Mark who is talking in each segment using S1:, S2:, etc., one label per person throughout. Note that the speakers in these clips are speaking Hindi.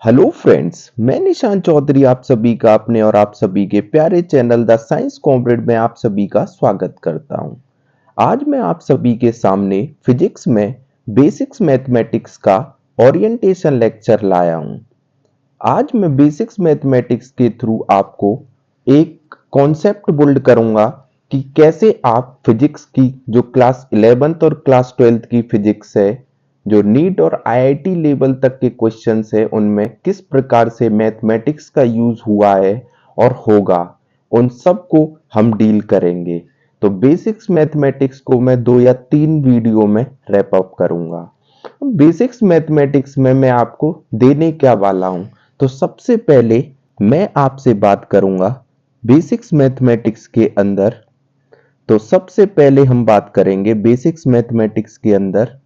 S1: हेलो फ्रेंड्स, मैं निशान चौधरी आप सभी का अपने और आप सभी के प्यारे चैनल द साइंस कॉमरेड में आप सभी का स्वागत करता हूं। आज मैं आप सभी के सामने फिजिक्स में बेसिक्स मैथमेटिक्स का ओरिएंटेशन लेक्चर लाया हूं। आज मैं बेसिक्स मैथमेटिक्स के थ्रू आपको एक कॉन्सेप्ट बिल्ड करूंगा कि कैसे आप फिजिक्स की जो क्लास 11th और क्लास 12th की फिजिक्स है, जो नीट और आईआईटी लेवल तक के क्वेश्चंस है, उनमें किस प्रकार से मैथमेटिक्स का यूज हुआ है और होगा, उन सब को हम डील करेंगे। तो बेसिक्स मैथमेटिक्स को मैं 2 या 3 वीडियो में रैप अप करूंगा। बेसिक्स मैथमेटिक्स में मैं आपको देने क्या वाला हूं, तो सबसे पहले मैं आपसे बात करूंगा बेसिक्स मैथमेटिक्स के अंदर। तो सबसे पहले हम बात करेंगे बेसिक्स मैथमेटिक्स के अंदर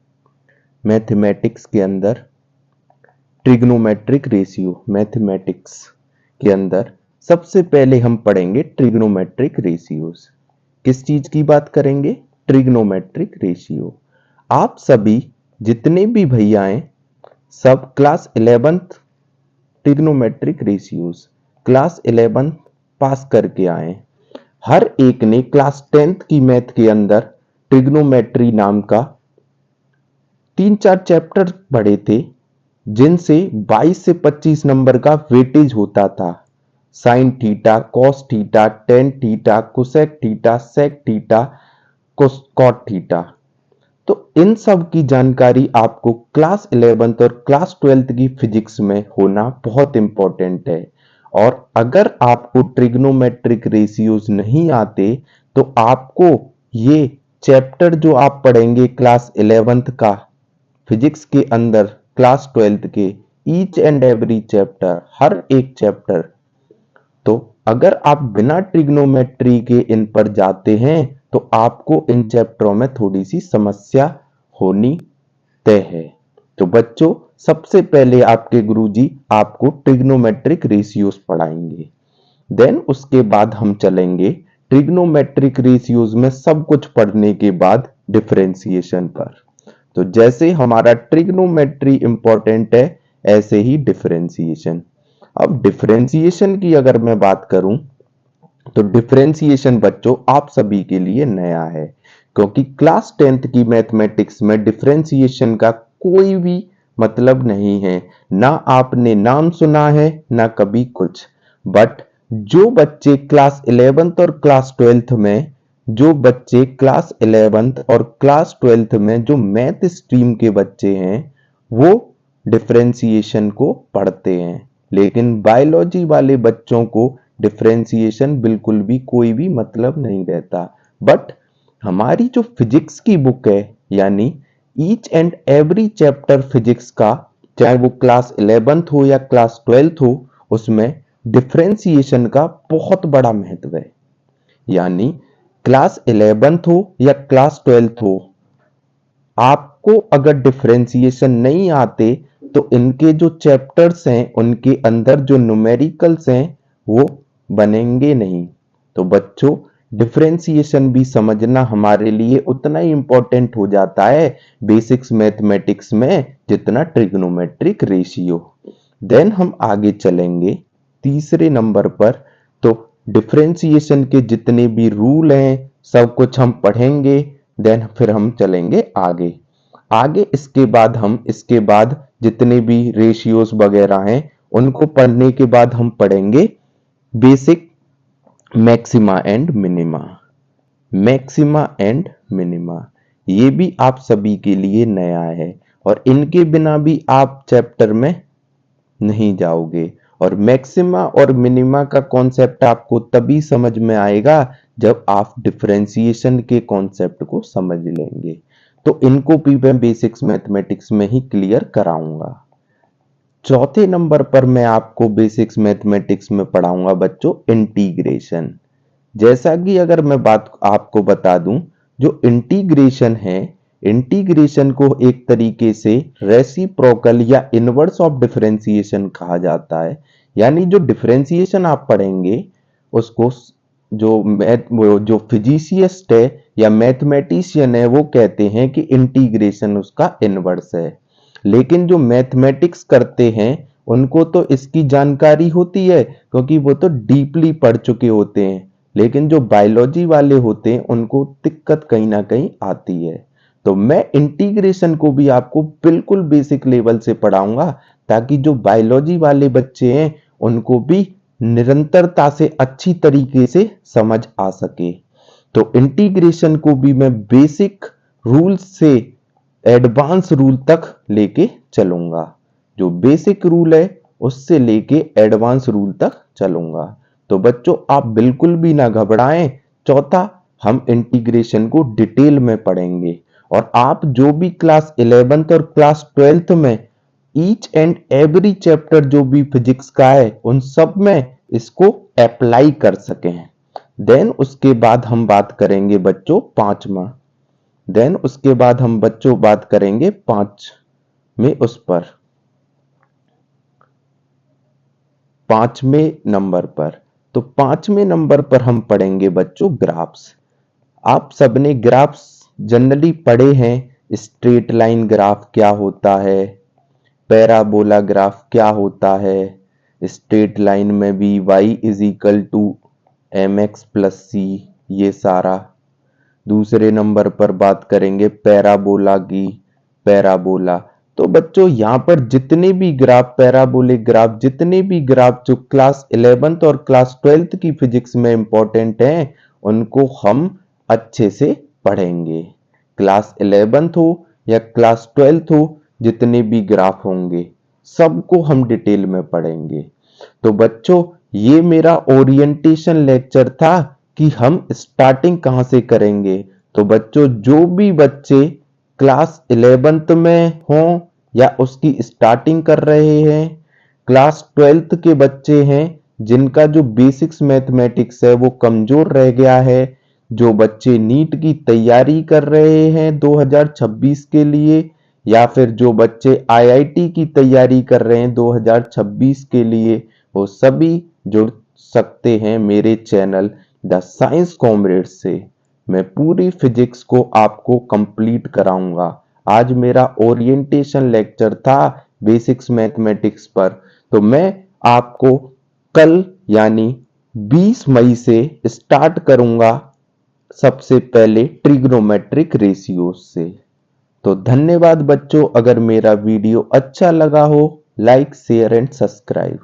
S1: ट्रिग्नोमेट्रिक रेशियो। मैथमेटिक्स के अंदर सबसे पहले हम पढ़ेंगे ट्रिग्नोमेट्रिक रेशियोज। किस चीज की बात करेंगे? Trigonometric ratio. आप सभी जितने भी भैया हैं, सब class 11th trigonometric ratios class 11th पास करके आए। हर एक ने क्लास 10th की मैथ के अंदर ट्रिग्नोमेट्री नाम का 3-4 चैप्टर पढ़े थे, जिनसे 22 से 25 नंबर का वेटेज होता था। Sine theta, cos theta, tan theta, cosec theta, sec theta, cot theta. तो इन सब की जानकारी आपको क्लास 11th और क्लास 12th की फिजिक्स में होना बहुत इंपॉर्टेंट है। और अगर आपको ट्रिग्नोमेट्रिक रेशियोज नहीं आते, तो आपको ये चैप्टर जो आप पढ़ेंगे क्लास 11th का फिजिक्स के अंदर क्लास 12th के ईच एंड एवरी चैप्टर, हर एक चैप्टर, तो अगर आप बिना ट्रिग्नोमेट्री के इन पर जाते हैं तो आपको इन चैप्टरों में थोड़ी सी समस्या होनी तय है। तो बच्चों, सबसे पहले आपके गुरुजी आपको ट्रिग्नोमेट्रिक रेशियोज पढ़ाएंगे। देन उसके बाद हम चलेंगे ट्रिग्नोमेट्रिक रेशियोज में सब कुछ पढ़ने के बाद डिफरेंशिएशन पर। तो जैसे हमारा ट्रिग्नोमेट्री इंपॉर्टेंट है, ऐसे ही डिफरेंशिएशन। अब डिफरेंशिएशन की अगर मैं बात करूं, तो डिफरेंशिएशन बच्चों आप सभी के लिए नया है, क्योंकि क्लास 10th की मैथमेटिक्स में डिफरेंशिएशन का कोई भी मतलब नहीं है। ना आपने नाम सुना है, ना कभी कुछ। बट जो बच्चे क्लास 11th और क्लास 12th में जो बच्चे क्लास 11th और क्लास 12th में जो मैथ स्ट्रीम के बच्चे हैं, वो डिफरेंशिएशन को पढ़ते हैं। लेकिन बायोलॉजी वाले बच्चों को डिफरेंशिएशन बिल्कुल भी कोई भी मतलब नहीं रहता। बट हमारी जो फिजिक्स की बुक है, यानी each and every chapter physics का, चाहे वो क्लास 11th हो या क्लास 12th हो, उसमें डिफरेंशिएशन का बहुत बड़ा महत्व है। यानी क्लास 11th हो या क्लास 12th हो, आपको अगर डिफरेंशिएशन नहीं आते, तो इनके जो चैप्टर्स हैं, उनके अंदर जो न्यूमेरिकल्स हैं, वो बनेंगे नहीं। तो बच्चों, डिफरेंशिएशन भी समझना हमारे लिए उतना ही इंपॉर्टेंट हो जाता है बेसिक्स मैथमेटिक्स में, जितना ट्रिग्नोमेट्रिक रेशियो। देन हम आगे चलेंगे तीसरे नंबर पर। तो डिफरेंशिएशन के जितने भी रूल हैं, सब कुछ हम पढ़ेंगे। देन फिर हम चलेंगे आगे। इसके बाद जितने भी रेशियोज वगैरह हैं, उनको पढ़ने के बाद हम पढ़ेंगे basic maxima and minima. Maxima and minima ये भी आप सभी के लिए नया है, और इनके बिना भी आप चैप्टर में नहीं जाओगे। और मैक्सिमा और मिनिमा का कॉन्सेप्ट आपको तभी समझ में आएगा जब आप डिफरेंशिएशन के कॉन्सेप्ट को समझ लेंगे। तो इनको भी मैं बेसिक्स मैथमेटिक्स में ही क्लियर कराऊंगा। चौथे नंबर पर मैं आपको बेसिक्स मैथमेटिक्स में पढ़ाऊंगा बच्चों इंटीग्रेशन। जैसा कि अगर मैं बात आपको बता दूं, जो इंटीग्रेशन है, इंटीग्रेशन को एक तरीके से रेसिप्रोकल या इनवर्स ऑफ डिफरेंशिएशन कहा जाता है। यानी जो डिफरेंशिएशन आप पढ़ेंगे, उसको जो फिजिसिस्ट है या मैथमेटिशियन है, वो कहते हैं कि इंटीग्रेशन उसका इनवर्स है। लेकिन जो मैथमेटिक्स करते हैं, उनको तो इसकी जानकारी होती है क्योंकि वो तो डीपली पढ़ चुके होते हैं, लेकिन जो बायोलॉजी वाले होते हैं उनको दिक्कत कहीं ना कहीं आती है। तो मैं इंटीग्रेशन को भी आपको बिल्कुल बेसिक लेवल से पढ़ाऊंगा ताकि जो बायोलॉजी वाले बच्चे हैं उनको भी निरंतरता से अच्छी तरीके से समझ आ सके। तो इंटीग्रेशन को भी मैं बेसिक रूल से एडवांस रूल तक लेके चलूंगा। जो बेसिक रूल है उससे लेके एडवांस रूल तक चलूंगा। तो बच्चों आप बिल्कुल भी ना घबराएं। चौथा, हम इंटीग्रेशन को डिटेल में पढ़ेंगे और आप जो भी क्लास 11th और क्लास 12th में ईच एंड एवरी चैप्टर जो भी फिजिक्स का है उन सब में इसको अप्लाई कर सकें। देन उसके बाद हम बात करेंगे बच्चों पांचवा। देन उसके बाद हम बच्चों बात करेंगे पांचवें नंबर पर। तो पांचवें नंबर पर हम पढ़ेंगे बच्चों ग्राफ्स। आप सबने ग्राफ्स जनरली पढ़े हैं। स्ट्रेट लाइन ग्राफ क्या होता है, पैराबोला ग्राफ क्या होता है, स्ट्रेट लाइन में भी y is equal to M X plus C, ये सारा। दूसरे नंबर पर बात करेंगे पैराबोला की। पैराबोला तो बच्चों यहां पर जितने भी ग्राफ, पैराबोलिक ग्राफ, जितने भी ग्राफ जो क्लास 11th और क्लास 12th की फिजिक्स में इंपॉर्टेंट हैं उनको हम अच्छे से पढ़ेंगे। क्लास 11th हो या क्लास 12th हो, जितने भी ग्राफ होंगे सबको हम डिटेल में पढ़ेंगे। तो बच्चों ये मेरा ओरिएंटेशन लेक्चर था कि हम स्टार्टिंग कहां से करेंगे। तो बच्चों जो भी बच्चे क्लास 11th में हों या उसकी स्टार्टिंग कर रहे हैं, क्लास 12th के बच्चे हैं जिनका जो बेसिक्स मैथमेटिक्स है वो कमजोर रह गया है, जो बच्चे नीट की तैयारी कर रहे हैं 2026 के लिए, या फिर जो बच्चे आईआईटी की तैयारी कर रहे हैं 2026 के लिए, वो सभी जुड़ सकते हैं मेरे चैनल द साइंस कॉमरेड से। मैं पूरी फिजिक्स को आपको कंप्लीट कराऊंगा। आज मेरा ओरिएंटेशन लेक्चर था बेसिक्स मैथमेटिक्स पर। तो मैं आपको कल यानी 20 मई से स्टार्ट करूंगा सबसे पहले ट्रिग्नोमेट्रिक रेशियोज से। तो धन्यवाद बच्चों। अगर मेरा वीडियो अच्छा लगा हो, लाइक शेयर एंड सब्सक्राइब।